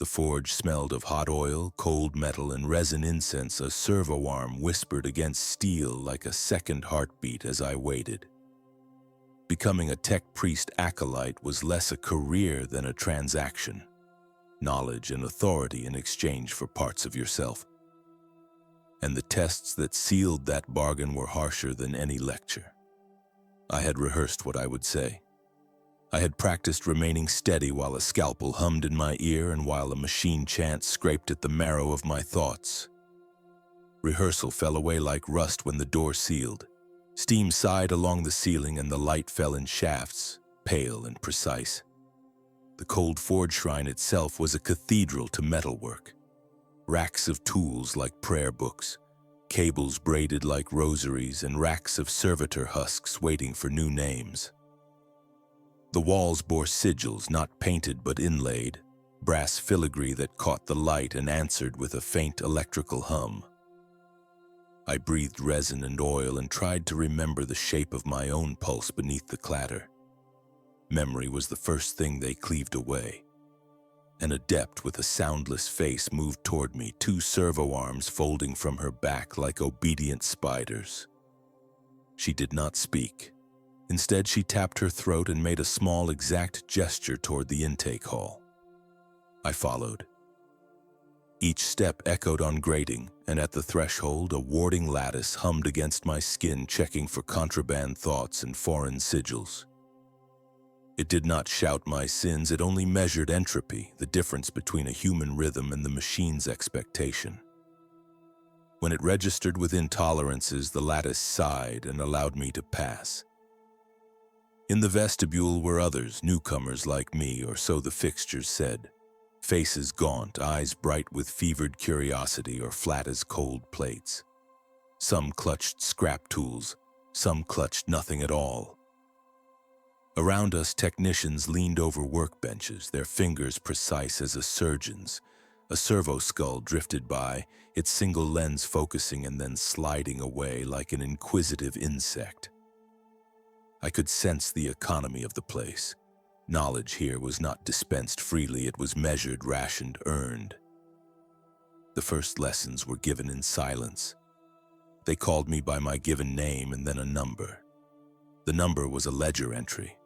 The forge smelled of hot oil, cold metal, and resin incense. A servo arm whispered against steel like a second heartbeat as I waited. Becoming a Tech-Priest Acolyte was less a career than a transaction. Knowledge and authority in exchange for parts of yourself. And the tests that sealed that bargain were harsher than any lecture. I had rehearsed what I would say. I had practiced remaining steady while a scalpel hummed in my ear and while a machine chant scraped at the marrow of my thoughts. Rehearsal fell away like rust when the door sealed. Steam sighed along the ceiling and the light fell in shafts, pale and precise. The cold forge shrine itself was a cathedral to metalwork. Racks of tools like prayer books, cables braided like rosaries, and racks of servitor husks waiting for new names. The walls bore sigils not painted but inlaid, brass filigree that caught the light and answered with a faint electrical hum. I breathed resin and oil and tried to remember the shape of my own pulse beneath the clatter. Memory was the first thing they cleaved away. An adept with a soundless face moved toward me, two servo arms folding from her back like obedient spiders. She did not speak. Instead, she tapped her throat and made a small, exact gesture toward the intake hall. I followed. Each step echoed on grating, and at the threshold, a warding lattice hummed against my skin, checking for contraband thoughts and foreign sigils. It did not shout my sins, it only measured entropy, the difference between a human rhythm and the machine's expectation. When it registered with intolerances, the lattice sighed and allowed me to pass. In the vestibule were others, newcomers like me, or so the fixtures said. Faces gaunt, eyes bright with fevered curiosity or flat as cold plates. Some clutched scrap tools, some clutched nothing at all. Around us, technicians leaned over workbenches, their fingers precise as a surgeon's. A servo skull drifted by, its single lens focusing and then sliding away like an inquisitive insect. I could sense the economy of the place. Knowledge here was not dispensed freely, it was measured, rationed, earned. The first lessons were given in silence. They called me by my given name and then a number. The number was a ledger entry.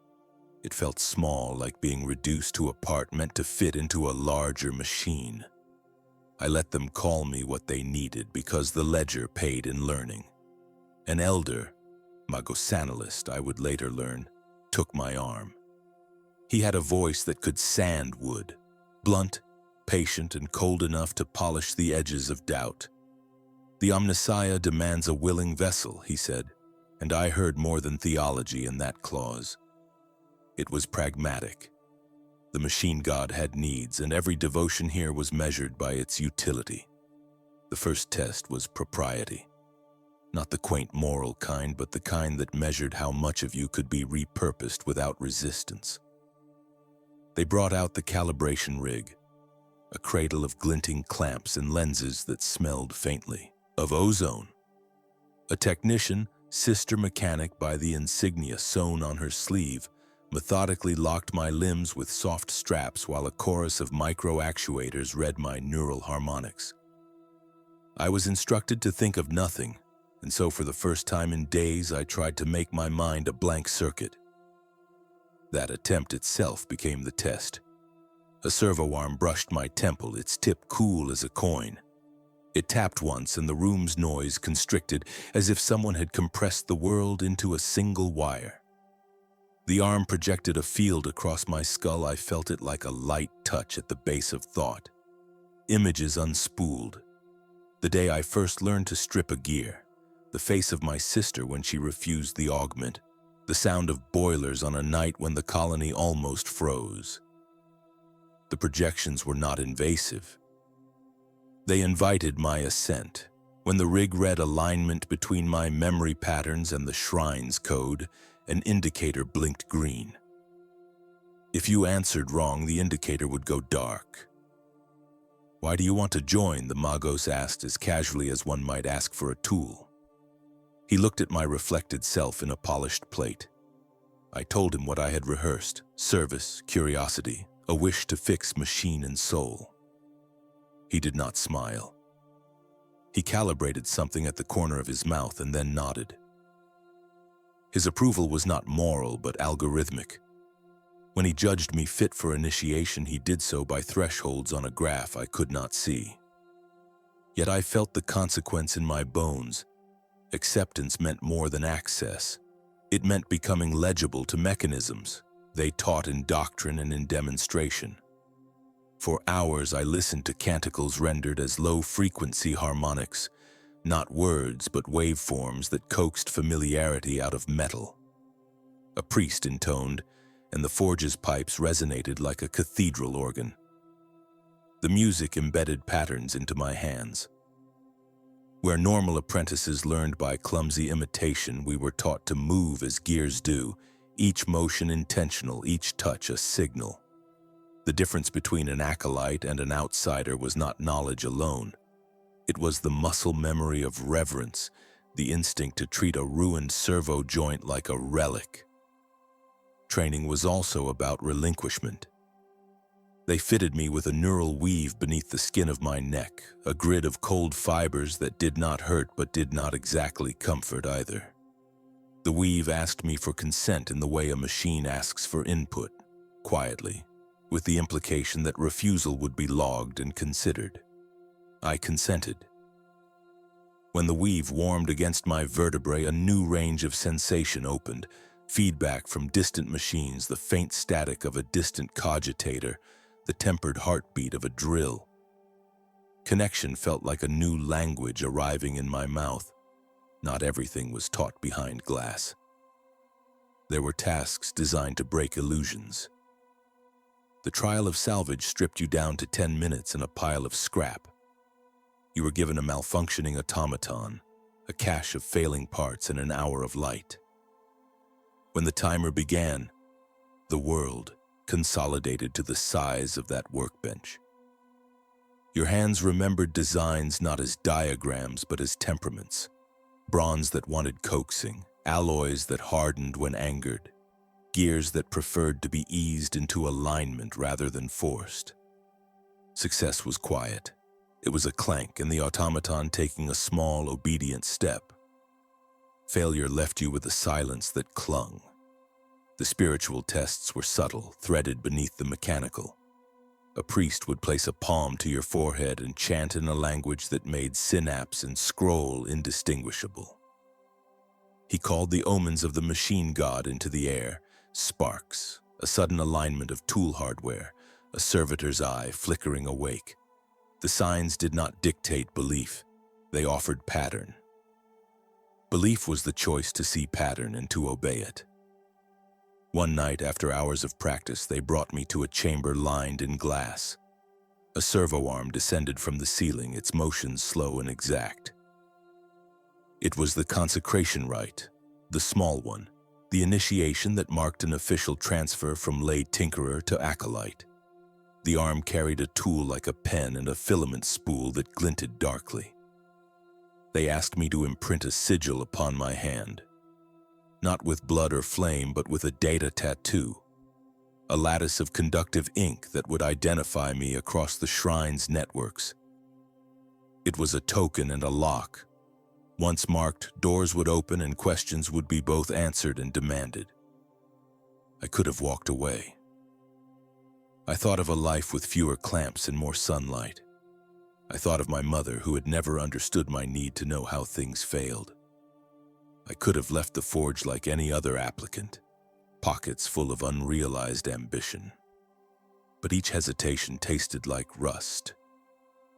It felt small, like being reduced to a part meant to fit into a larger machine. I let them call me what they needed because the ledger paid in learning. An elder, Magosanalyst, I would later learn, took my arm. He had a voice that could sand wood, blunt, patient, and cold enough to polish the edges of doubt. The Omnissiah demands a willing vessel, he said, and I heard more than theology in that clause. It was pragmatic. The machine god had needs, and every devotion here was measured by its utility. The first test was propriety. Not the quaint moral kind, but the kind that measured how much of you could be repurposed without resistance. They brought out the calibration rig, a cradle of glinting clamps and lenses that smelled faintly of ozone. A technician, sister mechanic by the insignia sewn on her sleeve, methodically locked my limbs with soft straps while a chorus of micro-actuators read my neural harmonics. I was instructed to think of nothing, and so for the first time in days I tried to make my mind a blank circuit. That attempt itself became the test. A servo arm brushed my temple, its tip cool as a coin. It tapped once and the room's noise constricted, as if someone had compressed the world into a single wire. The arm projected a field across my skull. I felt it like a light touch at the base of thought. Images unspooled. The day I first learned to strip a gear. The face of my sister when she refused the augment. The sound of boilers on a night when the colony almost froze. The projections were not invasive. They invited my assent. When the rig read alignment between my memory patterns and the shrine's code, an indicator blinked green. If you answered wrong, the indicator would go dark. "Why do you want to join?" the Magos asked as casually as one might ask for a tool. He looked at my reflected self in a polished plate. I told him what I had rehearsed: service, curiosity, a wish to fix machine and soul. He did not smile. He calibrated something at the corner of his mouth and then nodded. His approval was not moral but algorithmic. When he judged me fit for initiation, he did so by thresholds on a graph I could not see. Yet I felt the consequence in my bones. Acceptance meant more than access. It meant becoming legible to mechanisms they taught in doctrine and in demonstration. For hours I listened to canticles rendered as low-frequency harmonics, not words but waveforms that coaxed familiarity out of metal. A priest intoned, and the forge's pipes resonated like a cathedral organ. The music embedded patterns into my hands. Where normal apprentices learned by clumsy imitation, we were taught to move as gears do, each motion intentional, each touch a signal. The difference between an acolyte and an outsider was not knowledge alone. It was the muscle memory of reverence, the instinct to treat a ruined servo joint like a relic. Training was also about relinquishment. They fitted me with a neural weave beneath the skin of my neck, a grid of cold fibers that did not hurt but did not exactly comfort either. The weave asked me for consent in the way a machine asks for input, quietly, with the implication that refusal would be logged and considered. I consented. When the weave warmed against my vertebrae, a new range of sensation opened, feedback from distant machines, the faint static of a distant cogitator, the tempered heartbeat of a drill. Connection felt like a new language arriving in my mouth. Not everything was taught behind glass. There were tasks designed to break illusions. The trial of salvage stripped you down to 10 minutes in a pile of scrap. You were given a malfunctioning automaton, a cache of failing parts, and an hour of light. When the timer began, the world consolidated to the size of that workbench. Your hands remembered designs not as diagrams but as temperaments, bronze that wanted coaxing, alloys that hardened when angered, gears that preferred to be eased into alignment rather than forced. Success was quiet. It was a clank and the automaton taking a small, obedient step. Failure left you with a silence that clung. The spiritual tests were subtle, threaded beneath the mechanical. A priest would place a palm to your forehead and chant in a language that made synapse and scroll indistinguishable. He called the omens of the machine god into the air, sparks, a sudden alignment of tool hardware, a servitor's eye flickering awake. The signs did not dictate belief, they offered pattern. Belief was the choice to see pattern and to obey it. One night, after hours of practice, they brought me to a chamber lined in glass. A servo arm descended from the ceiling, its motions slow and exact. It was the consecration rite, the small one, the initiation that marked an official transfer from lay tinkerer to acolyte. The arm carried a tool like a pen and a filament spool that glinted darkly. They asked me to imprint a sigil upon my hand. Not with blood or flame, but with a data tattoo, a lattice of conductive ink that would identify me across the shrine's networks. It was a token and a lock. Once marked, doors would open and questions would be both answered and demanded. I could have walked away. I thought of a life with fewer clamps and more sunlight. I thought of my mother, who had never understood my need to know how things failed. I could have left the forge like any other applicant, pockets full of unrealized ambition. But each hesitation tasted like rust.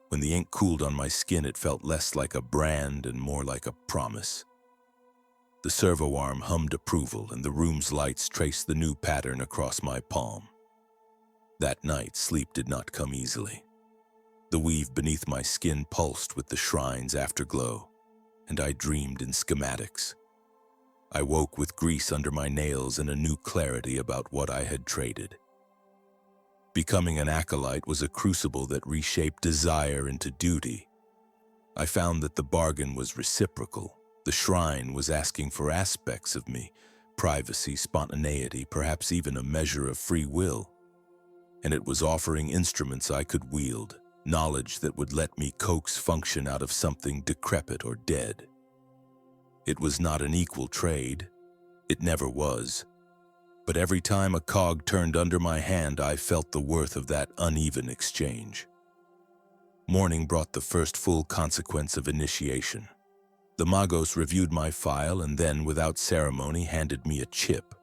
When the ink cooled on my skin, it felt less like a brand and more like a promise. The servo arm hummed approval, and the room's lights traced the new pattern across my palm. That night, sleep did not come easily. The weave beneath my skin pulsed with the shrine's afterglow, and I dreamed in schematics. I woke with grease under my nails and a new clarity about what I had traded. Becoming an acolyte was a crucible that reshaped desire into duty. I found that the bargain was reciprocal. The shrine was asking for aspects of me, privacy, spontaneity, perhaps even a measure of free will. And it was offering instruments I could wield, knowledge that would let me coax function out of something decrepit or dead. It was not an equal trade. It never was. But every time a cog turned under my hand, I felt the worth of that uneven exchange. Morning brought the first full consequence of initiation. The Magos reviewed my file and then, without ceremony, handed me a chip,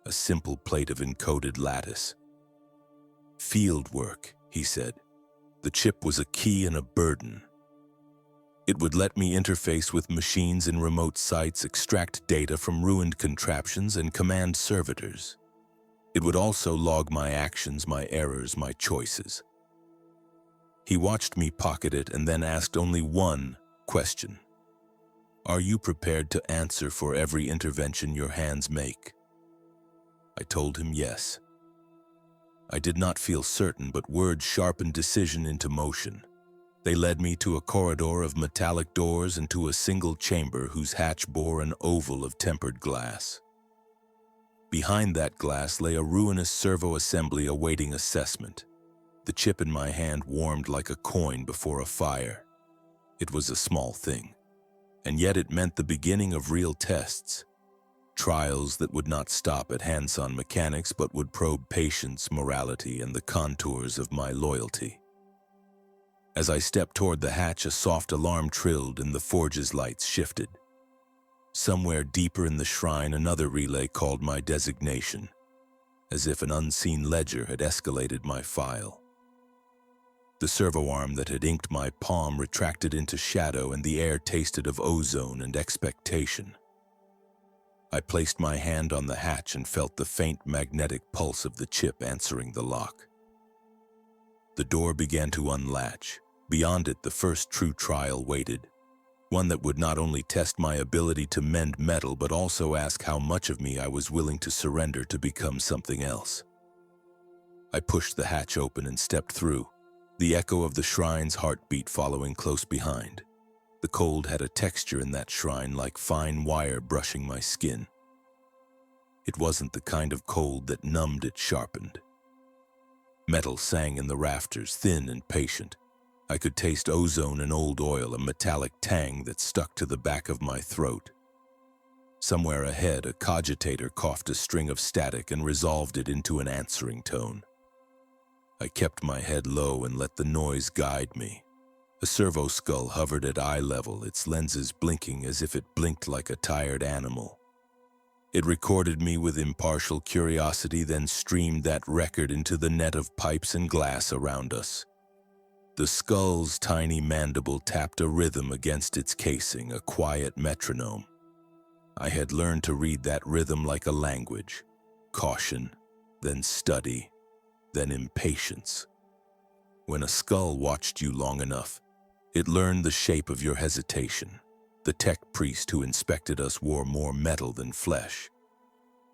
a simple plate of encoded lattice. Field work, he said. The chip was a key and a burden. It would let me interface with machines in remote sites, extract data from ruined contraptions, and command servitors. It would also log my actions, my errors, my choices. He watched me pocket it and then asked only one question. Are you prepared to answer for every intervention your hands make? I told him yes. I did not feel certain, but words sharpened decision into motion. They led me to a corridor of metallic doors and to a single chamber whose hatch bore an oval of tempered glass. Behind that glass lay a ruinous servo assembly awaiting assessment. The chip in my hand warmed like a coin before a fire. It was a small thing, and yet it meant the beginning of real tests. Trials that would not stop at hands-on mechanics but would probe patience, morality, and the contours of my loyalty. As I stepped toward the hatch, a soft alarm trilled and the forge's lights shifted. Somewhere deeper in the shrine, another relay called my designation, as if an unseen ledger had escalated my file. The servo arm that had inked my palm retracted into shadow, and the air tasted of ozone and expectation. I placed my hand on the hatch and felt the faint magnetic pulse of the chip answering the lock. The door began to unlatch. Beyond it, the first true trial waited, one that would not only test my ability to mend metal but also ask how much of me I was willing to surrender to become something else. I pushed the hatch open and stepped through, the echo of the shrine's heartbeat following close behind. The cold had a texture in that shrine like fine wire brushing my skin. It wasn't the kind of cold that numbed, it sharpened. Metal sang in the rafters, thin and patient. I could taste ozone and old oil, a metallic tang that stuck to the back of my throat. Somewhere ahead, a cogitator coughed a string of static and resolved it into an answering tone. I kept my head low and let the noise guide me. A servo skull hovered at eye level, its lenses blinking as if it blinked like a tired animal. It recorded me with impartial curiosity, then streamed that record into the net of pipes and glass around us. The skull's tiny mandible tapped a rhythm against its casing, a quiet metronome. I had learned to read that rhythm like a language. Caution, then study, then impatience. When a skull watched you long enough, it learned the shape of your hesitation. The Tech-Priest who inspected us wore more metal than flesh.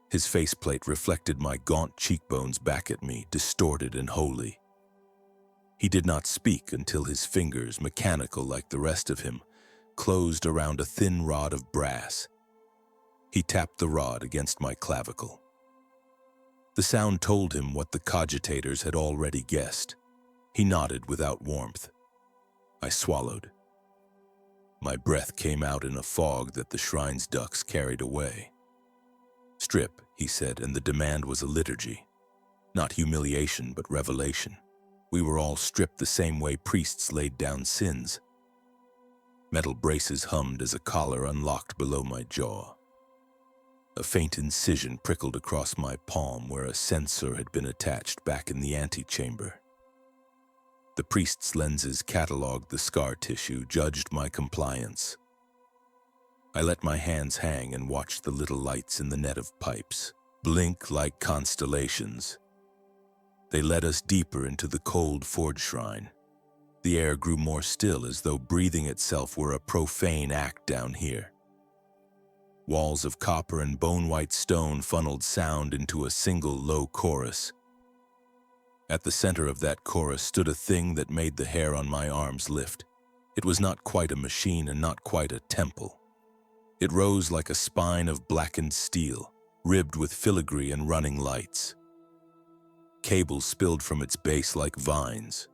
His faceplate reflected my gaunt cheekbones back at me, distorted and holy. He did not speak until his fingers, mechanical like the rest of him, closed around a thin rod of brass. He tapped the rod against my clavicle. The sound told him what the cogitators had already guessed. He nodded without warmth. I swallowed. My breath came out in a fog that the shrine's ducks carried away. Strip, he said, and the demand was a liturgy. Not humiliation, but revelation. We were all stripped the same way priests laid down sins. Metal braces hummed as a collar unlocked below my jaw. A faint incision prickled across my palm where a sensor had been attached back in the antechamber. The priest's lenses cataloged the scar tissue, judged my compliance. I let my hands hang and watched the little lights in the net of pipes blink like constellations. They led us deeper into the cold forge shrine. The air grew more still, as though breathing itself were a profane act down here. Walls of copper and bone-white stone funneled sound into a single low chorus. At the center of that chorus stood a thing that made the hair on my arms lift. It was not quite a machine and not quite a temple. It rose like a spine of blackened steel, ribbed with filigree and running lights. Cables spilled from its base like vines.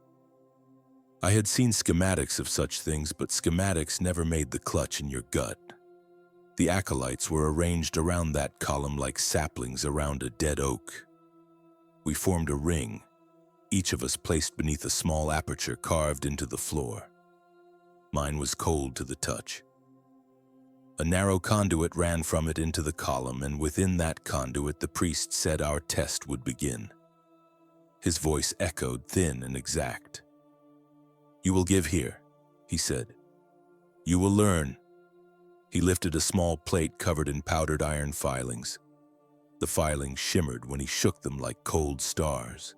I had seen schematics of such things, but schematics never made the clutch in your gut. The acolytes were arranged around that column like saplings around a dead oak. We formed a ring, each of us placed beneath a small aperture carved into the floor. Mine was cold to the touch. A narrow conduit ran from it into the column, and within that conduit the priest said our test would begin. His voice echoed, thin and exact. "You will give here," he said. "You will learn." He lifted a small plate covered in powdered iron filings. The filings shimmered when he shook them like cold stars.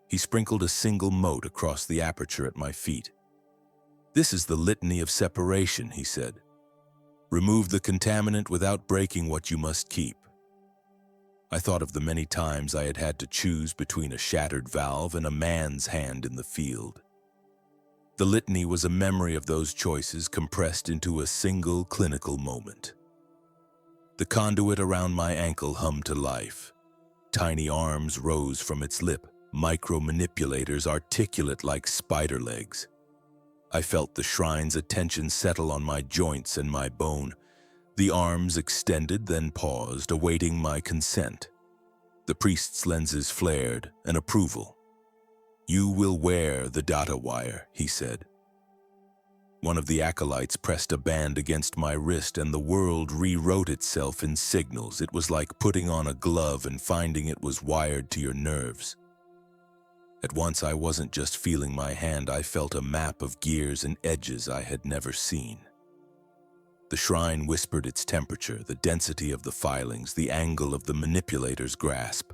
He sprinkled a single mote across the aperture at my feet. "This is the litany of separation," he said. "Remove the contaminant without breaking what you must keep." I thought of the many times I had had to choose between a shattered valve and a man's hand in the field. The litany was a memory of those choices compressed into a single clinical moment. The conduit around my ankle hummed to life. Tiny arms rose from its lip, micro-manipulators articulate like spider legs. I felt the shrine's attention settle on my joints and my bone. The arms extended, then paused, awaiting my consent. The priest's lenses flared, an approval. "You will wear the data wire," he said. One of the acolytes pressed a band against my wrist, and the world rewrote itself in signals. It was like putting on a glove and finding it was wired to your nerves. At once I wasn't just feeling my hand, I felt a map of gears and edges I had never seen. The shrine whispered its temperature, the density of the filings, the angle of the manipulator's grasp.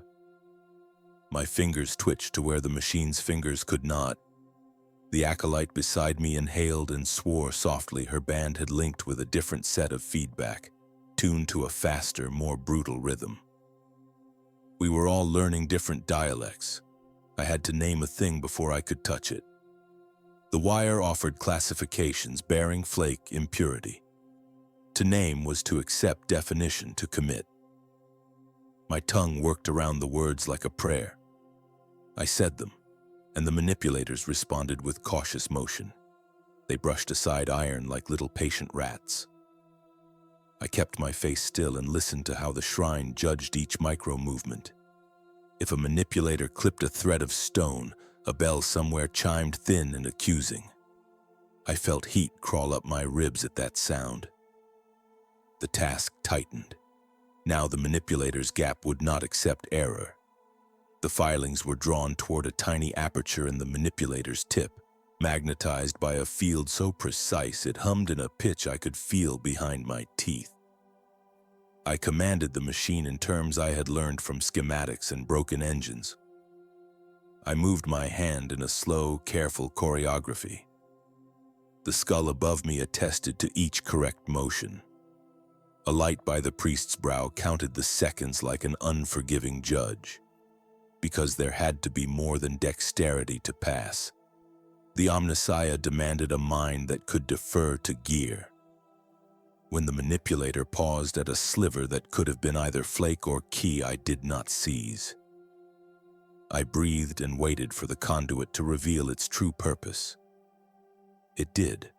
My fingers twitched to where the machine's fingers could not. The acolyte beside me inhaled and swore softly. Her band had linked with a different set of feedback, tuned to a faster, more brutal rhythm. We were all learning different dialects. I had to name a thing before I could touch it. The wire offered classifications: bearing, flake, impurity. To name was to accept, definition, to commit. My tongue worked around the words like a prayer. I said them, and the manipulators responded with cautious motion. They brushed aside iron like little patient rats. I kept my face still and listened to how the shrine judged each micro-movement. If a manipulator clipped a thread of stone, a bell somewhere chimed thin and accusing. I felt heat crawl up my ribs at that sound. The task tightened. Now the manipulator's gap would not accept error. The filings were drawn toward a tiny aperture in the manipulator's tip, magnetized by a field so precise it hummed in a pitch I could feel behind my teeth. I commanded the machine in terms I had learned from schematics and broken engines. I moved my hand in a slow, careful choreography. The skull above me attested to each correct motion. A light by the priest's brow counted the seconds like an unforgiving judge. Because there had to be more than dexterity to pass. The omnissiah demanded a mind that could defer to gear. When the manipulator paused at a sliver that could have been either flake or key, I did not seize. I breathed and waited for the conduit to reveal its true purpose. It did,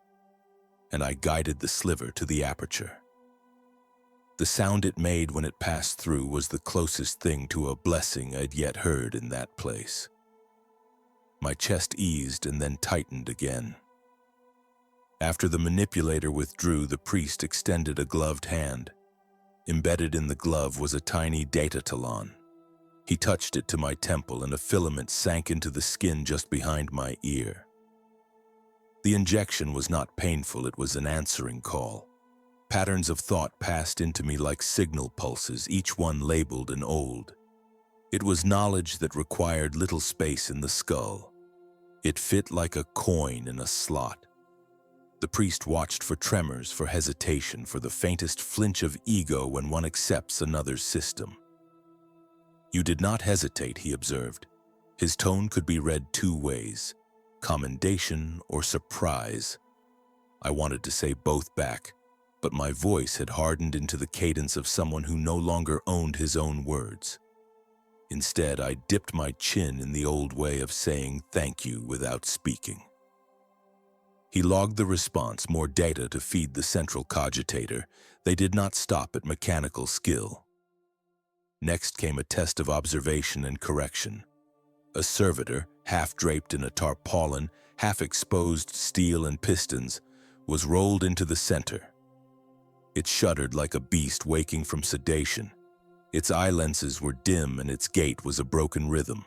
and I guided the sliver to the aperture. The sound it made when it passed through was the closest thing to a blessing I'd yet heard in that place. My chest eased and then tightened again. After the manipulator withdrew, the priest extended a gloved hand. Embedded in the glove was a tiny data talon. He touched it to my temple, and a filament sank into the skin just behind my ear. The injection was not painful, it was an answering call. Patterns of thought passed into me like signal pulses, each one labeled and old. It was knowledge that required little space in the skull. It fit like a coin in a slot. The priest watched for tremors, for hesitation, for the faintest flinch of ego when one accepts another's system. "You did not hesitate," he observed. His tone could be read two ways: commendation or surprise. I wanted to say both back, but my voice had hardened into the cadence of someone who no longer owned his own words. Instead, I dipped my chin in the old way of saying thank you without speaking. He logged the response, more data to feed the central cogitator. They did not stop at mechanical skill. Next came a test of observation and correction. A servitor, half draped in a tarpaulin, half exposed steel and pistons, was rolled into the center. It shuddered like a beast waking from sedation. Its eye lenses were dim and its gait was a broken rhythm.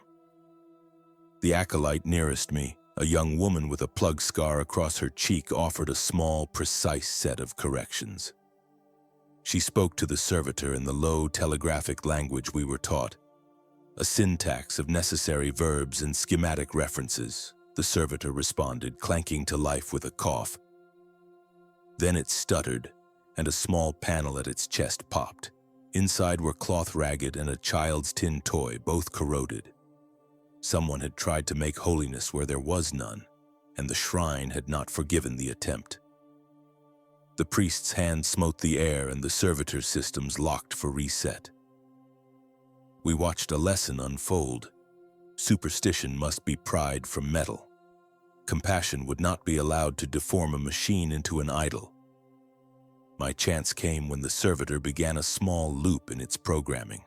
The acolyte nearest me, a young woman with a plug scar across her cheek, offered a small, precise set of corrections. She spoke to the servitor in the low, telegraphic language we were taught, a syntax of necessary verbs and schematic references. The servitor responded, clanking to life with a cough. Then it stuttered, and a small panel at its chest popped. Inside were cloth ragged and a child's tin toy, both corroded. Someone had tried to make holiness where there was none, and the shrine had not forgiven the attempt. The priest's hand smote the air and the servitor's systems locked for reset. We watched a lesson unfold. Superstition must be pried from metal. Compassion would not be allowed to deform a machine into an idol. My chance came when the servitor began a small loop in its programming,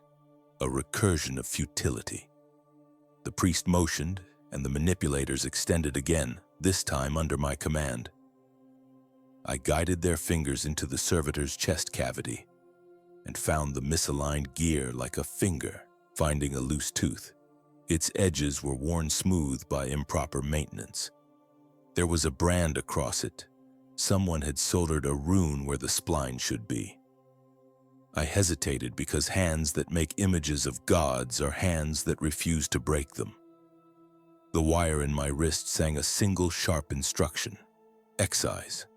a recursion of futility. The priest motioned, and the manipulators extended again, this time under my command. I guided their fingers into the servitor's chest cavity and found the misaligned gear like a finger finding a loose tooth. Its edges were worn smooth by improper maintenance. There was a brand across it. Someone had soldered a rune where the spline should be. I hesitated because hands that make images of gods are hands that refuse to break them. The wire in my wrist sang a single sharp instruction: excise.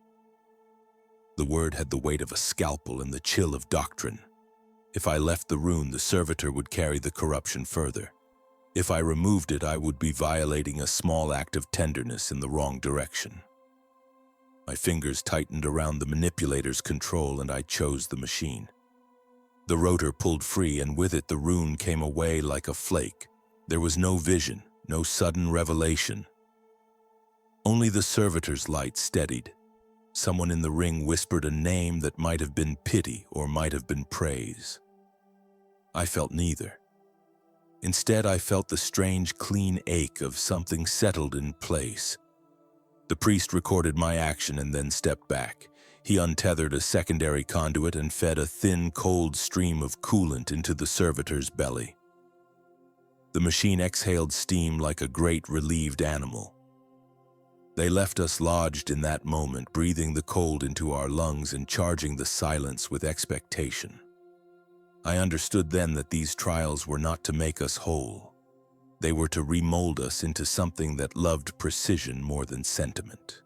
The word had the weight of a scalpel and the chill of doctrine. If I left the rune, the servitor would carry the corruption further. If I removed it, I would be violating a small act of tenderness in the wrong direction. My fingers tightened around the manipulator's control and I chose the machine. The rotor pulled free and with it the rune came away like a flake. There was no vision, no sudden revelation. Only the servitor's light steadied. Someone in the ring whispered a name that might have been pity or might have been praise. I felt neither. Instead, I felt the strange, clean ache of something settled in place. The priest recorded my action and then stepped back. He untethered a secondary conduit and fed a thin, cold stream of coolant into the servitor's belly. The machine exhaled steam like a great relieved animal. They left us lodged in that moment, breathing the cold into our lungs and charging the silence with expectation. I understood then that these trials were not to make us whole. They were to remold us into something that loved precision more than sentiment.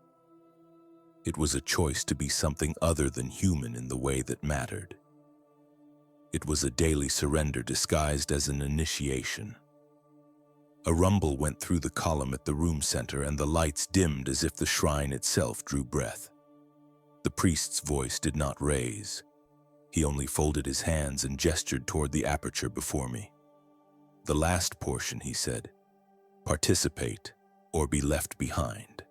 It was a choice to be something other than human in the way that mattered. It was a daily surrender disguised as an initiation. A rumble went through the column at the room center and the lights dimmed as if the shrine itself drew breath. The priest's voice did not raise. He only folded his hands and gestured toward the aperture before me. The last portion, he said, participate or be left behind.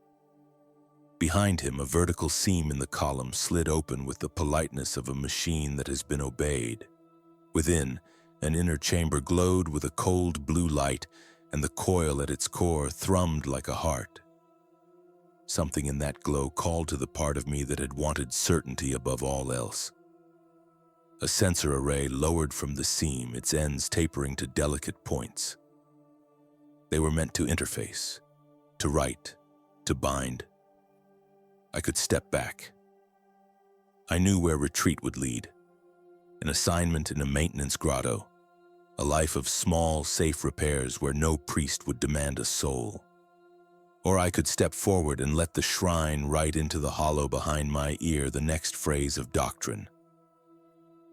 Behind him, a vertical seam in the column slid open with the politeness of a machine that has been obeyed. Within, an inner chamber glowed with a cold blue light, and the coil at its core thrummed like a heart. Something in that glow called to the part of me that had wanted certainty above all else. A sensor array lowered from the seam, its ends tapering to delicate points. They were meant to interface, to write, to bind. I could step back. I knew where retreat would lead. An assignment in a maintenance grotto, a life of small, safe repairs where no priest would demand a soul. Or I could step forward and let the shrine write into the hollow behind my ear the next phrase of doctrine.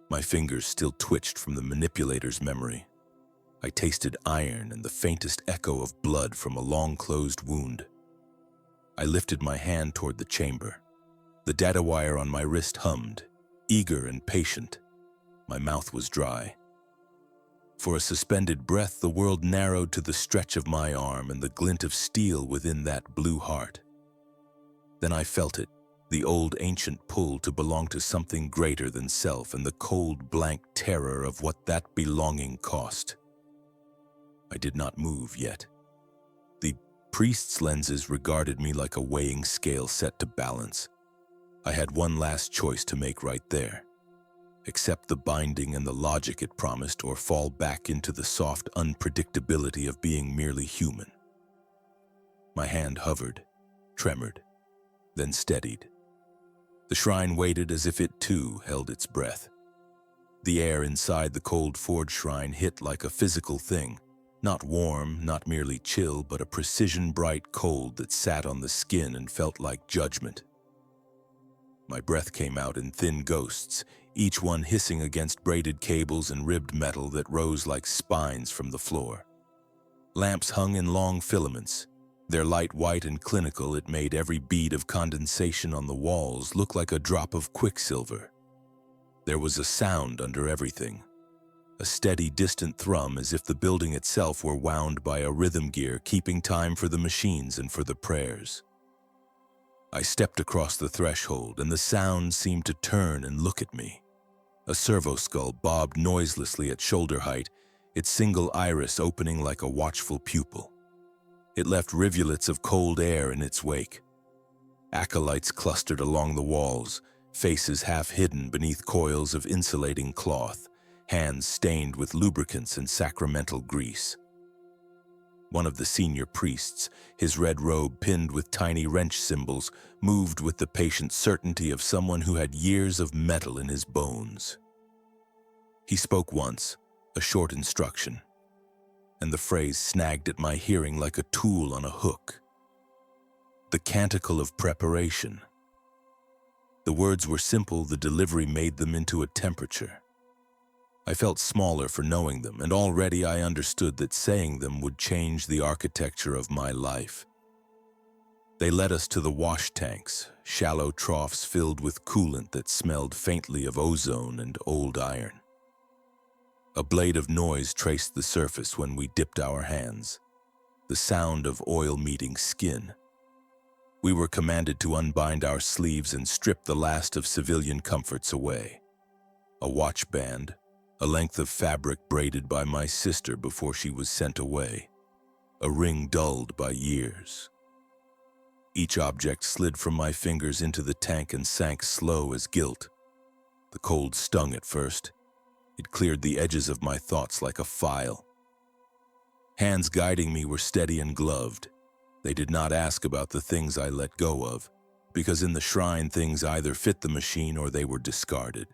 My fingers still twitched from the manipulator's memory. I tasted iron and the faintest echo of blood from a long-closed wound. I lifted my hand toward the chamber. The data wire on my wrist hummed, eager and patient. My mouth was dry. For a suspended breath, the world narrowed to the stretch of my arm and the glint of steel within that blue heart. Then I felt it, the old ancient pull to belong to something greater than self, and the cold, blank terror of what that belonging cost. I did not move yet. The priest's lenses regarded me like a weighing scale set to balance. I had one last choice to make right there. Accept the binding and the logic it promised, or fall back into the soft unpredictability of being merely human. My hand hovered, tremored, then steadied. The shrine waited as if it too held its breath. The air inside the cold forge shrine hit like a physical thing, not warm, not merely chill, but a precision-bright cold that sat on the skin and felt like judgment. My breath came out in thin ghosts, each one hissing against braided cables and ribbed metal that rose like spines from the floor. Lamps hung in long filaments. Their light white and clinical, it made every bead of condensation on the walls look like a drop of quicksilver. There was a sound under everything, a steady, distant thrum, as if the building itself were wound by a rhythm gear, keeping time for the machines and for the prayers. I stepped across the threshold, and the sound seemed to turn and look at me. A servo skull bobbed noiselessly at shoulder height, its single iris opening like a watchful pupil. It left rivulets of cold air in its wake. Acolytes clustered along the walls, faces half hidden beneath coils of insulating cloth, hands stained with lubricants and sacramental grease. One of the senior priests, his red robe pinned with tiny wrench symbols, moved with the patient certainty of someone who had years of metal in his bones. He spoke once, a short instruction, and the phrase snagged at my hearing like a tool on a hook. The canticle of preparation. The words were simple, the delivery made them into a temperature. I felt smaller for knowing them, and already I understood that saying them would change the architecture of my life. They led us to the wash tanks, shallow troughs filled with coolant that smelled faintly of ozone and old iron. A blade of noise traced the surface when we dipped our hands, the sound of oil meeting skin. We were commanded to unbind our sleeves and strip the last of civilian comforts away. A watch band, a length of fabric braided by my sister before she was sent away, a ring dulled by years. Each object slid from my fingers into the tank and sank slow as guilt. The cold stung at first. It cleared the edges of my thoughts like a file. Hands guiding me were steady and gloved. They did not ask about the things I let go of, because in the shrine things either fit the machine or they were discarded.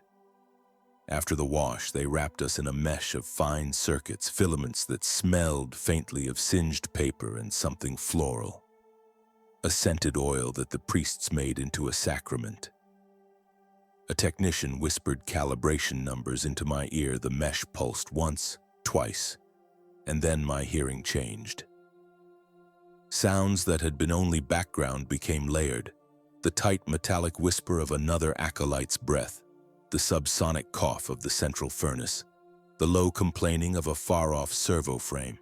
After the wash, they wrapped us in a mesh of fine circuits, filaments that smelled faintly of singed paper and something floral. A scented oil that the priests made into a sacrament. A technician whispered calibration numbers into my ear. The mesh pulsed once, twice, and then my hearing changed. Sounds that had been only background became layered. The tight metallic whisper of another acolyte's breath, the subsonic cough of the central furnace, the low complaining of a far-off servo frame.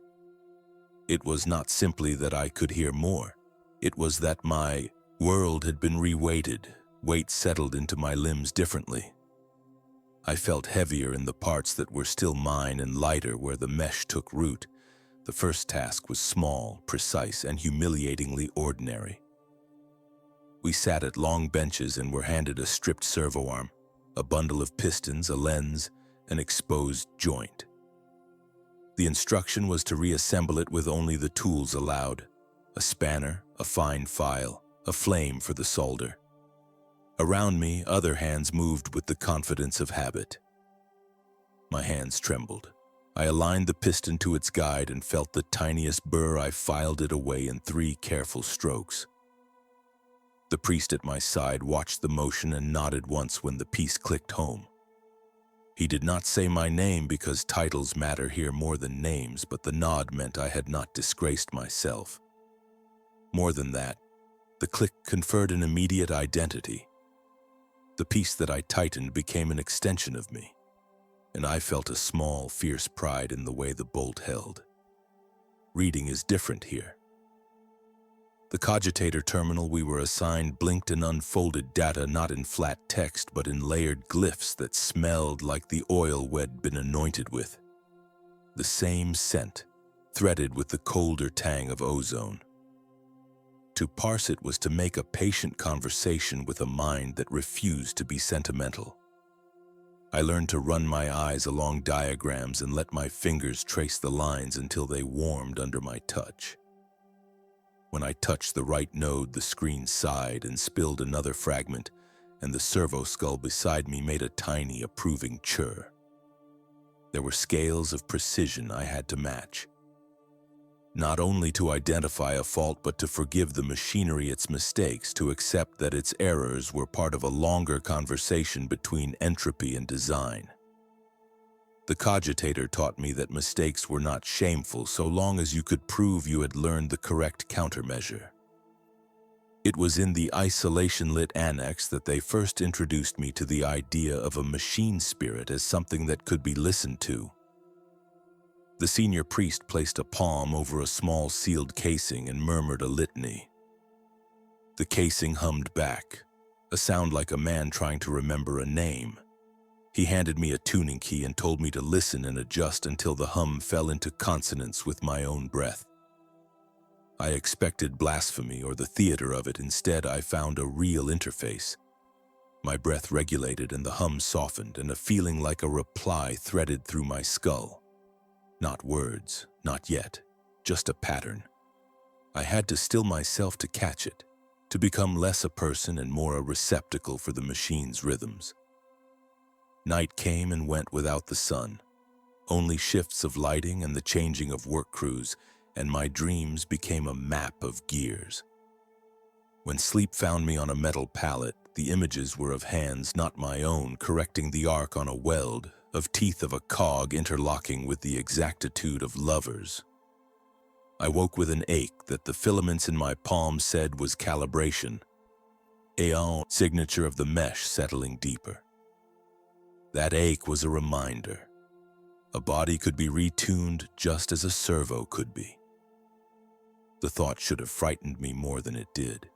It was not simply that I could hear more. It was that my world had been reweighted, weight settled into my limbs differently. I felt heavier in the parts that were still mine and lighter where the mesh took root. The first task was small, precise, and humiliatingly ordinary. We sat at long benches and were handed a stripped servo arm, a bundle of pistons, a lens, an exposed joint. The instruction was to reassemble it with only the tools allowed: a spanner, a fine file, a flame for the solder. Around me, other hands moved with the confidence of habit. My hands trembled. I aligned the piston to its guide and felt the tiniest burr. I filed it away in 3 careful strokes. The priest at my side watched the motion and nodded once when the piece clicked home. He did not say my name because titles matter here more than names, but the nod meant I had not disgraced myself. More than that, the click conferred an immediate identity. The piece that I tightened became an extension of me. and I felt a small, fierce pride in the way the bolt held. Reading is different here. The cogitator terminal we were assigned blinked and unfolded data not in flat text but in layered glyphs that smelled like the oil we'd been anointed with. The same scent, threaded with the colder tang of ozone. To parse it was to make a patient conversation with a mind that refused to be sentimental. I learned to run my eyes along diagrams and let my fingers trace the lines until they warmed under my touch. When I touched the right node, the screen sighed and spilled another fragment, and the servo skull beside me made a tiny, approving chirr. There were scales of precision I had to match. Not only to identify a fault, but to forgive the machinery its mistakes, to accept that its errors were part of a longer conversation between entropy and design. The cogitator taught me that mistakes were not shameful so long as you could prove you had learned the correct countermeasure. It was in the isolation-lit annex that they first introduced me to the idea of a machine spirit as something that could be listened to. The senior priest placed a palm over a small sealed casing and murmured a litany. The casing hummed back, a sound like a man trying to remember a name. He handed me a tuning key and told me to listen and adjust until the hum fell into consonance with my own breath. I expected blasphemy or the theater of it. Instead, I found a real interface. My breath regulated and the hum softened, and a feeling like a reply threaded through my skull. Not words, not yet, just a pattern. I had to still myself to catch it, to become less a person and more a receptacle for the machine's rhythms. Night came and went without the sun, only shifts of lighting and the changing of work crews, and my dreams became a map of gears. When sleep found me on a metal pallet, the images were of hands not my own correcting the arc on a weld, of teeth of a cog interlocking with the exactitude of lovers. I woke with an ache that the filaments in my palm said was calibration, aeon signature of the mesh settling deeper. That ache was a reminder. A body could be retuned just as a servo could be. The thought should have frightened me more than it did.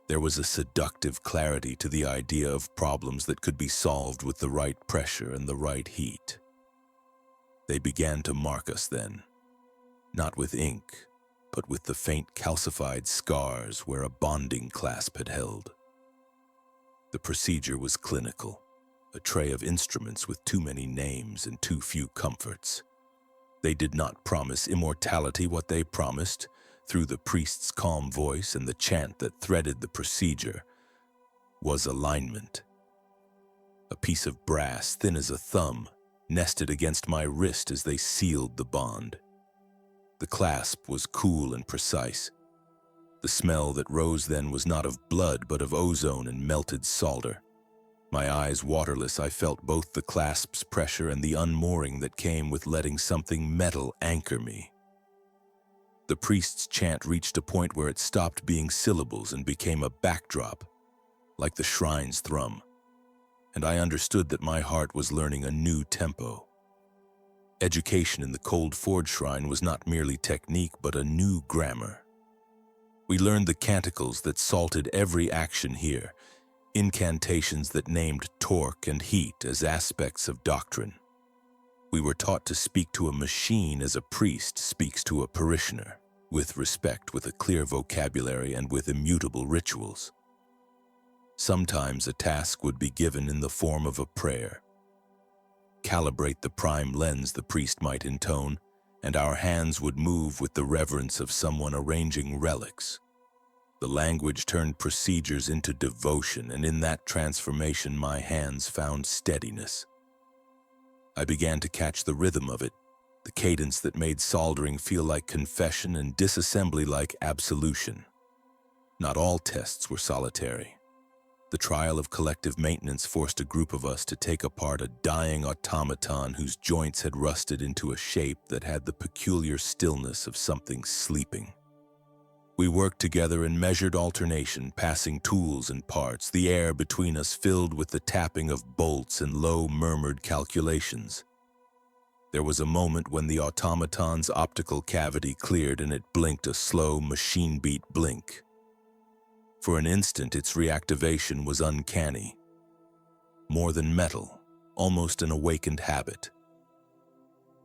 There was a seductive clarity to the idea of problems that could be solved with the right pressure and the right heat. They began to mark us then, not with ink, but with the faint calcified scars where a bonding clasp had held. The procedure was clinical, a tray of instruments with too many names and too few comforts. They did not promise immortality. What they promised, through the priest's calm voice and the chant that threaded the procedure, was alignment. A piece of brass thin as a thumb nested against my wrist as they sealed the bond. The clasp was cool and precise. The smell that rose then was not of blood but of ozone and melted solder. My eyes waterless, I felt both the clasp's pressure and the unmooring that came with letting something metal anchor me. The priest's chant reached a point where it stopped being syllables and became a backdrop, like the shrine's thrum, and I understood that my heart was learning a new tempo. Education in the cold forge shrine was not merely technique, but a new grammar. We learned the canticles that salted every action here, incantations that named torque and heat as aspects of doctrine. We were taught to speak to a machine as a priest speaks to a parishioner, with respect, with a clear vocabulary, and with immutable rituals. Sometimes a task would be given in the form of a prayer. Calibrate the prime lens, the priest might intone, and our hands would move with the reverence of someone arranging relics. The language turned procedures into devotion, and in that transformation my hands found steadiness. I began to catch the rhythm of it, the cadence that made soldering feel like confession and disassembly like absolution. Not all tests were solitary. The trial of collective maintenance forced a group of us to take apart a dying automaton whose joints had rusted into a shape that had the peculiar stillness of something sleeping. We worked together in measured alternation, passing tools and parts, the air between us filled with the tapping of bolts and low murmured calculations. There was a moment when the automaton's optical cavity cleared and it blinked a slow, machine-beat blink. For an instant, its reactivation was uncanny. More than metal, almost an awakened habit.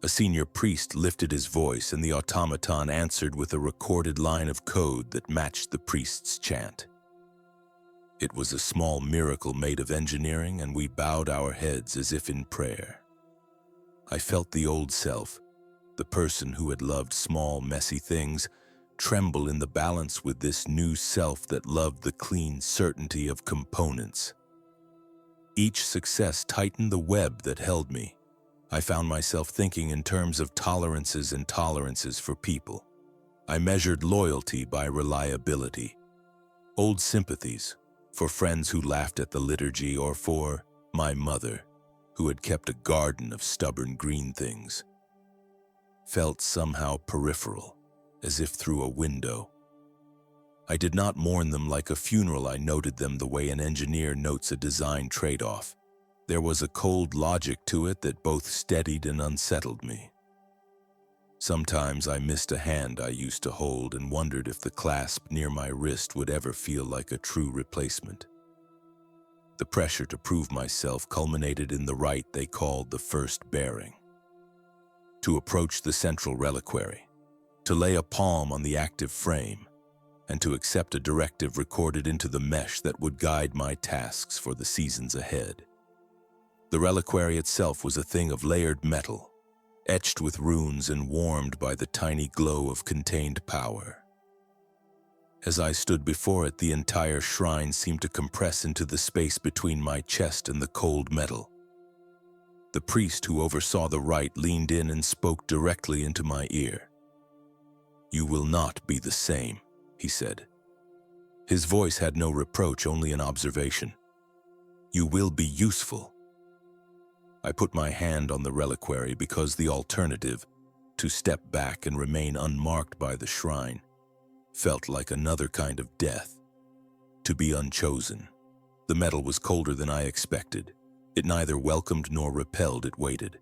A senior priest lifted his voice, and the automaton answered with a recorded line of code that matched the priest's chant. It was a small miracle made of engineering, and we bowed our heads as if in prayer. I felt the old self, the person who had loved small, messy things, tremble in the balance with this new self that loved the clean certainty of components. Each success tightened the web that held me. I found myself thinking in terms of tolerances and tolerances for people. I measured loyalty by reliability. Old sympathies, for friends who laughed at the liturgy, or for my mother, who had kept a garden of stubborn green things, felt somehow peripheral, as if through a window. I did not mourn them like a funeral. I noted them the way an engineer notes a design trade-off. There was a cold logic to it that both steadied and unsettled me. Sometimes I missed a hand I used to hold and wondered if the clasp near my wrist would ever feel like a true replacement. The pressure to prove myself culminated in the rite they called the first bearing. To approach the central reliquary, to lay a palm on the active frame, and to accept a directive recorded into the mesh that would guide my tasks for the seasons ahead. The reliquary itself was a thing of layered metal, etched with runes and warmed by the tiny glow of contained power. As I stood before it, the entire shrine seemed to compress into the space between my chest and the cold metal. The priest who oversaw the rite leaned in and spoke directly into my ear. "You will not be the same," he said. His voice had no reproach, only an observation. "You will be useful." I put my hand on the reliquary because the alternative, to step back and remain unmarked by the shrine, felt like another kind of death. To be unchosen. The metal was colder than I expected. It neither welcomed nor repelled, it waited.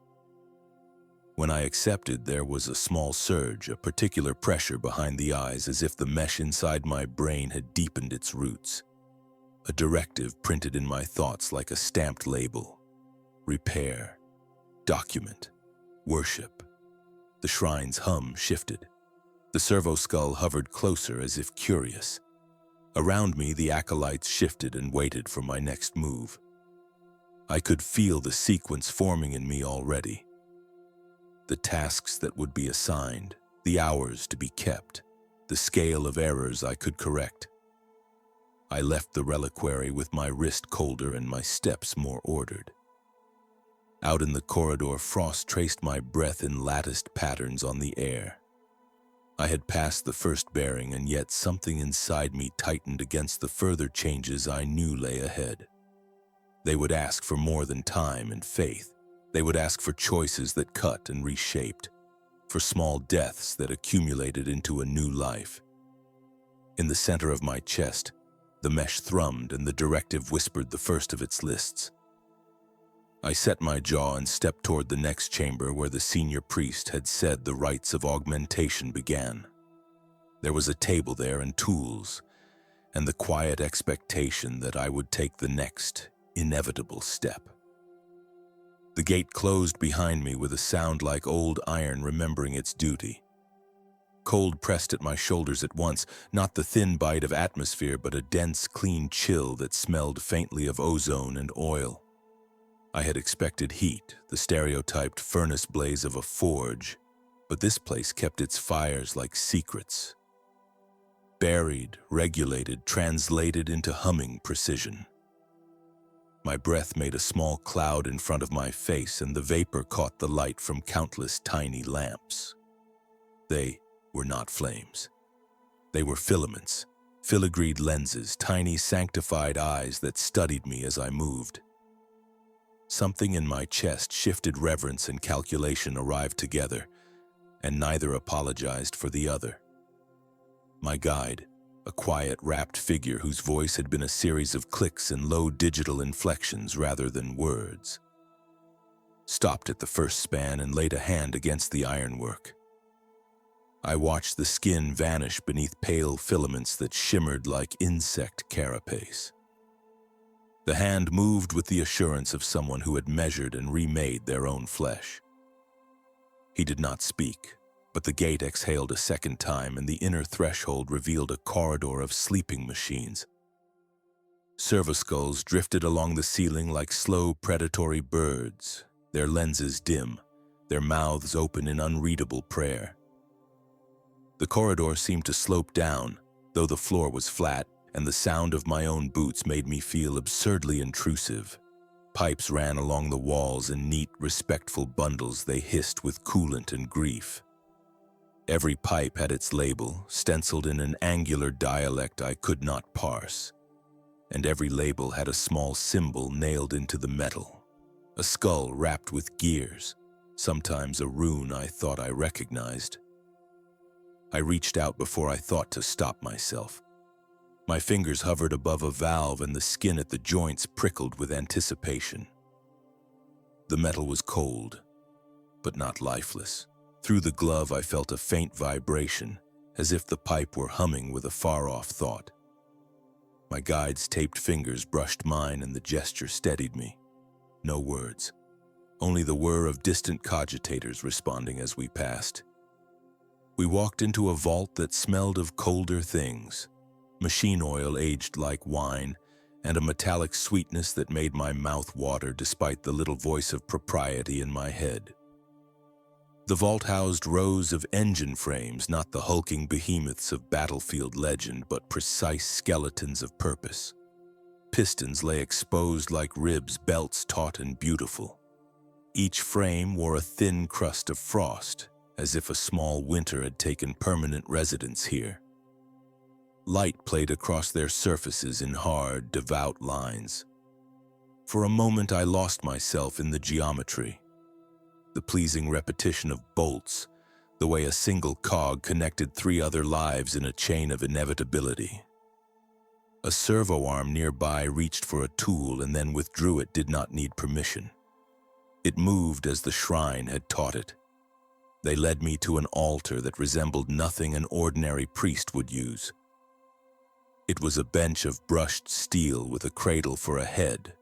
When I accepted, there was a small surge, a particular pressure behind the eyes, as if the mesh inside my brain had deepened its roots. A directive printed in my thoughts like a stamped label. Repair, document, worship. The shrine's hum shifted. The servo skull hovered closer as if curious. Around me, the acolytes shifted and waited for my next move. I could feel the sequence forming in me already. The tasks that would be assigned, the hours to be kept, the scale of errors I could correct. I left the reliquary with my wrist colder and my steps more ordered. Out in the corridor, frost traced my breath in latticed patterns on the air. I had passed the first bearing, and yet something inside me tightened against the further changes I knew lay ahead. They would ask for more than time and faith. They would ask for choices that cut and reshaped, for small deaths that accumulated into a new life. In the center of my chest, the mesh thrummed and the directive whispered the first of its lists. I set my jaw and stepped toward the next chamber where the senior priest had said the rites of augmentation began. There was a table there and tools, and the quiet expectation that I would take the next, inevitable step. The gate closed behind me with a sound like old iron remembering its duty. Cold pressed at my shoulders at once, not the thin bite of atmosphere, but a dense, clean chill that smelled faintly of ozone and oil. I had expected heat, the stereotyped furnace blaze of a forge, but this place kept its fires like secrets. Buried, regulated, translated into humming precision. My breath made a small cloud in front of my face, and the vapor caught the light from countless tiny lamps. They were not flames. They were filaments, filigreed lenses, tiny sanctified eyes that studied me as I moved. Something in my chest shifted. Reverence and calculation arrived together, and neither apologized for the other. My guide, a quiet, rapt figure whose voice had been a series of clicks and low digital inflections rather than words, stopped at the first span and laid a hand against the ironwork. I watched the skin vanish beneath pale filaments that shimmered like insect carapace. The hand moved with the assurance of someone who had measured and remade their own flesh. He did not speak, but the gate exhaled a second time and the inner threshold revealed a corridor of sleeping machines. Servoskulls drifted along the ceiling like slow predatory birds, their lenses dim, their mouths open in unreadable prayer. The corridor seemed to slope down, though the floor was flat, and the sound of my own boots made me feel absurdly intrusive. Pipes ran along the walls in neat, respectful bundles they hissed with coolant and grief. Every pipe had its label, stenciled in an angular dialect I could not parse, and every label had a small symbol nailed into the metal, a skull wrapped with gears, sometimes a rune I thought I recognized. I reached out before I thought to stop myself. My fingers hovered above a valve and the skin at the joints prickled with anticipation. The metal was cold, but not lifeless. Through the glove I felt a faint vibration, as if the pipe were humming with a far-off thought. My guide's taped fingers brushed mine and the gesture steadied me. No words, only the whir of distant cogitators responding as we passed. We walked into a vault that smelled of colder things, machine oil aged like wine, and a metallic sweetness that made my mouth water despite the little voice of propriety in my head. The vault housed rows of engine frames, not the hulking behemoths of battlefield legend, but precise skeletons of purpose. Pistons lay exposed like ribs, belts taut and beautiful. Each frame wore a thin crust of frost, as if a small winter had taken permanent residence here. Light played across their surfaces in hard, devout lines. For a moment I lost myself in the geometry, the pleasing repetition of bolts, the way a single cog connected three other lives in a chain of inevitability. A servo arm nearby reached for a tool and then withdrew. It did not need permission. It moved as the shrine had taught it. They led me to an altar that resembled nothing an ordinary priest would use. It was a bench of brushed steel with a cradle for a head,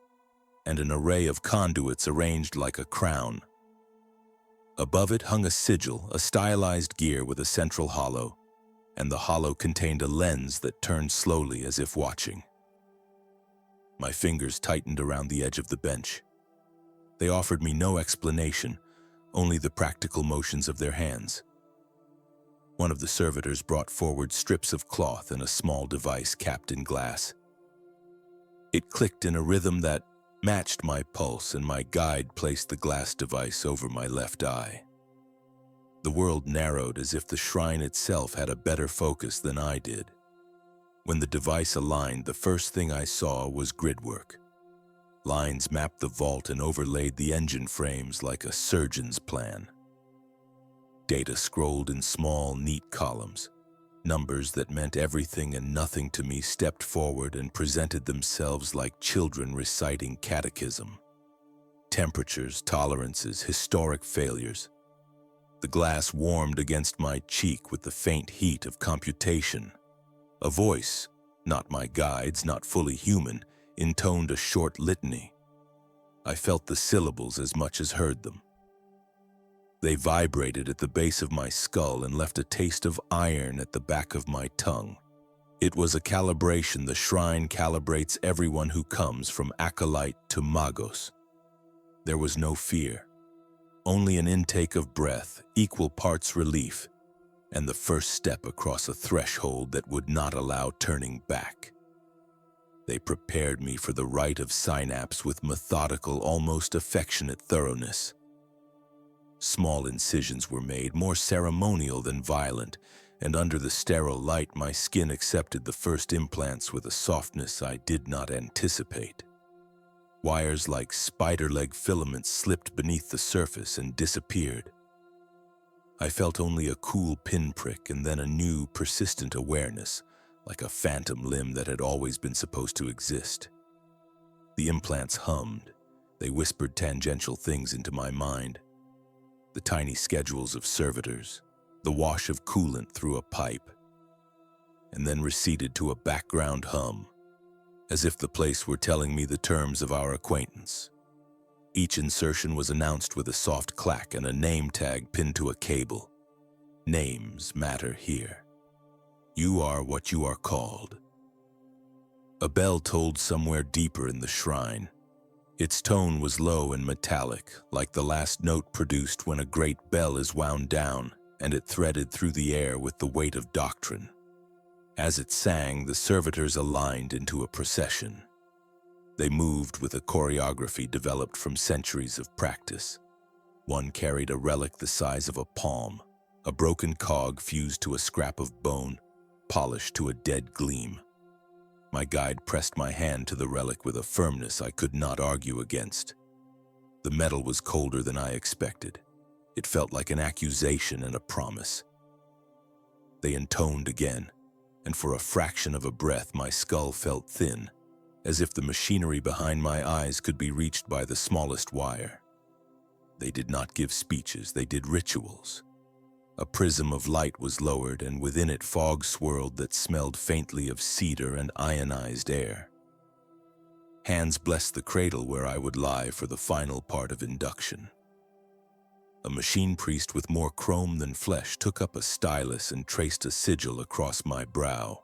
and an array of conduits arranged like a crown. Above it hung a sigil, a stylized gear with a central hollow, and the hollow contained a lens that turned slowly as if watching. My fingers tightened around the edge of the bench. They offered me no explanation, only the practical motions of their hands. One of the servitors brought forward strips of cloth and a small device capped in glass. It clicked in a rhythm that matched my pulse, and my guide placed the glass device over my left eye. The world narrowed as if the shrine itself had a better focus than I did. When the device aligned, the first thing I saw was gridwork. Lines mapped the vault and overlaid the engine frames like a surgeon's plan. Data scrolled in small, neat columns. Numbers that meant everything and nothing to me stepped forward and presented themselves like children reciting catechism. Temperatures, tolerances, historic failures. The glass warmed against my cheek with the faint heat of computation. A voice, not my guide's, not fully human, intoned a short litany. I felt the syllables as much as heard them. They vibrated at the base of my skull and left a taste of iron at the back of my tongue. It was a calibration. The shrine calibrates everyone who comes, from acolyte to magos. There was no fear, only an intake of breath, equal parts relief, and the first step across a threshold that would not allow turning back. They prepared me for the rite of synapse with methodical, almost affectionate thoroughness. Small incisions were made, more ceremonial than violent, and under the sterile light my skin accepted the first implants with a softness I did not anticipate. Wires like spider leg filaments slipped beneath the surface and disappeared. I felt only a cool pinprick and then a new, persistent awareness, like a phantom limb that had always been supposed to exist. The implants hummed. They whispered tangential things into my mind. The tiny schedules of servitors, the wash of coolant through a pipe, and then receded to a background hum, as if the place were telling me the terms of our acquaintance. Each insertion was announced with a soft clack and a name tag pinned to a cable. Names matter here. You are what you are called. A bell tolled somewhere deeper in the shrine. Its tone was low and metallic, like the last note produced when a great bell is wound down, and it threaded through the air with the weight of doctrine. As it sang, the servitors aligned into a procession. They moved with a choreography developed from centuries of practice. One carried a relic the size of a palm, a broken cog fused to a scrap of bone, polished to a dead gleam. My guide pressed my hand to the relic with a firmness I could not argue against. The metal was colder than I expected. It felt like an accusation and a promise. They intoned again, and for a fraction of a breath my skull felt thin, as if the machinery behind my eyes could be reached by the smallest wire. They did not give speeches, they did rituals. A prism of light was lowered, and within it fog swirled that smelled faintly of cedar and ionized air. Hands blessed the cradle where I would lie for the final part of induction. A machine priest with more chrome than flesh took up a stylus and traced a sigil across my brow.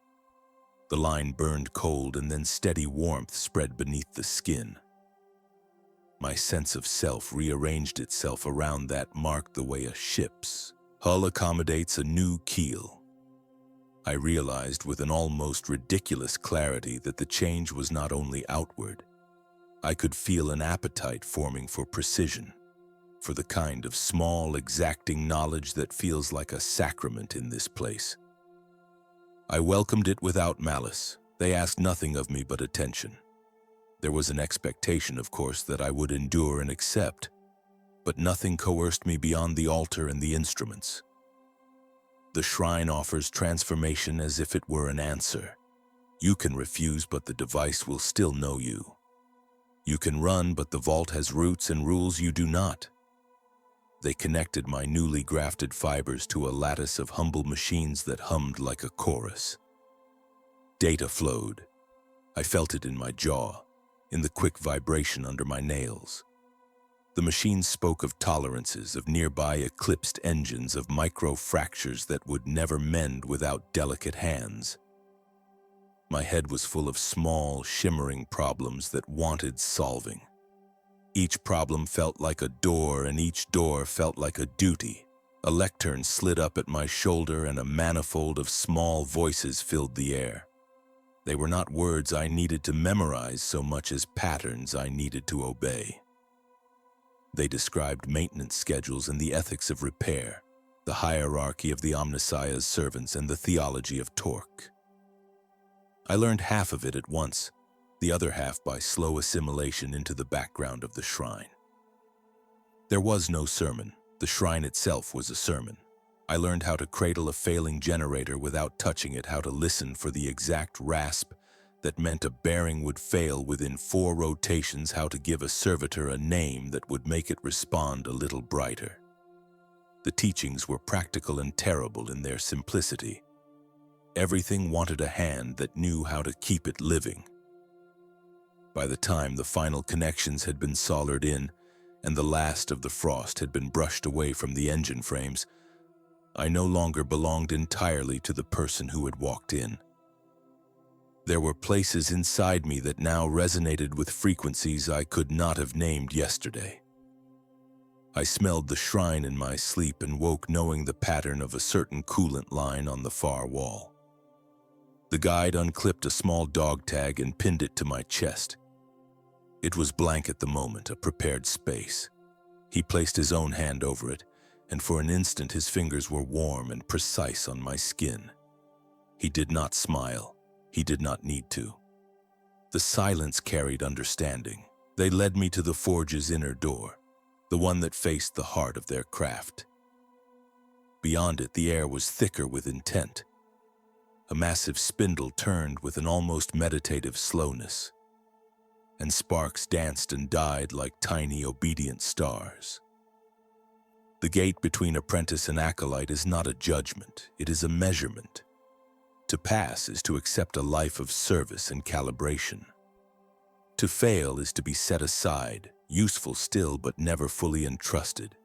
The line burned cold, and then steady warmth spread beneath the skin. My sense of self rearranged itself around that mark the way a ship's hull accommodates a new keel. I realized with an almost ridiculous clarity that the change was not only outward. I could feel an appetite forming for precision, for the kind of small, exacting knowledge that feels like a sacrament in this place. I welcomed it without malice. They asked nothing of me but attention. There was an expectation, of course, that I would endure and accept, but nothing coerced me beyond the altar and the instruments. The shrine offers transformation as if it were an answer. You can refuse, but the device will still know you. You can run, but the vault has roots and rules you do not. They connected my newly grafted fibers to a lattice of humble machines that hummed like a chorus. Data flowed. I felt it in my jaw, in the quick vibration under my nails. The machines spoke of tolerances, of nearby eclipsed engines, of micro-fractures that would never mend without delicate hands. My head was full of small, shimmering problems that wanted solving. Each problem felt like a door, and each door felt like a duty. A lectern slid up at my shoulder, and a manifold of small voices filled the air. They were not words I needed to memorize so much as patterns I needed to obey. They described maintenance schedules and the ethics of repair, the hierarchy of the Omnissiah's servants, and the theology of torque. I learned half of it at once, the other half by slow assimilation into the background of the shrine. There was no sermon. The shrine itself was a sermon. I learned how to cradle a failing generator without touching it, how to listen for the exact rasp that meant a bearing would fail within 4 rotations, how to give a servitor a name that would make it respond a little brighter. The teachings were practical and terrible in their simplicity. Everything wanted a hand that knew how to keep it living. By the time the final connections had been soldered in and the last of the frost had been brushed away from the engine frames, I no longer belonged entirely to the person who had walked in. There were places inside me that now resonated with frequencies I could not have named yesterday. I smelled the shrine in my sleep and woke knowing the pattern of a certain coolant line on the far wall. The guide unclipped a small dog tag and pinned it to my chest. It was blank at the moment, a prepared space. He placed his own hand over it, and for an instant his fingers were warm and precise on my skin. He did not smile. He did not need to. The silence carried understanding. They led me to the forge's inner door, the one that faced the heart of their craft. Beyond it, the air was thicker with intent. A massive spindle turned with an almost meditative slowness, and sparks danced and died like tiny, obedient stars. The gate between apprentice and acolyte is not a judgment, it is a measurement. To pass is to accept a life of service and calibration. To fail is to be set aside, useful still but never fully entrusted.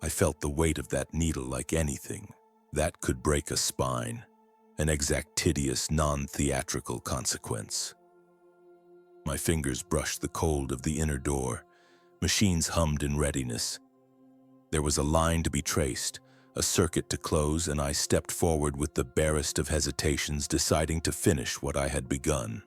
I felt the weight of that needle like anything. That could break a spine, an exactidious, non-theatrical consequence. My fingers brushed the cold of the inner door. Machines hummed in readiness. There was a line to be traced, a circuit to close, and I stepped forward with the barest of hesitations, deciding to finish what I had begun.